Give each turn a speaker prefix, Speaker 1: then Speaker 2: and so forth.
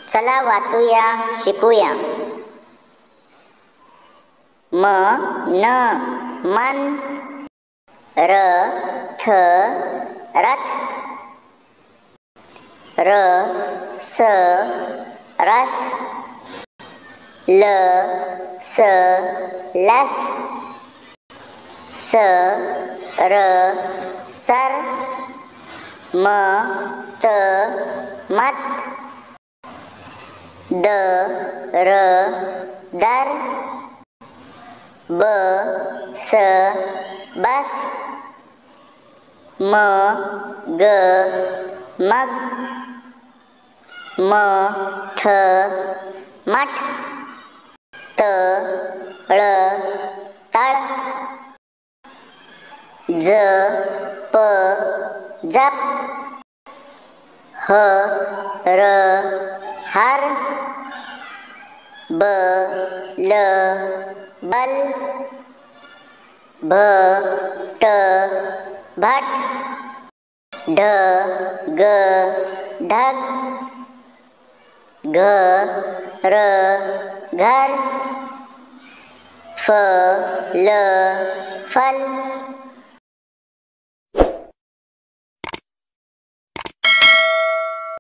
Speaker 1: चला वाचूया, शिकूया. मन मन, रथ रथ, रस रस, लस लस, सर सर, मत मत, दर दर, बस बस, मग मग, मठ मठ, तळ तळ, जप जप, हर हर, बल बल, भट भट, ढग ढग, घर घर, फल फल,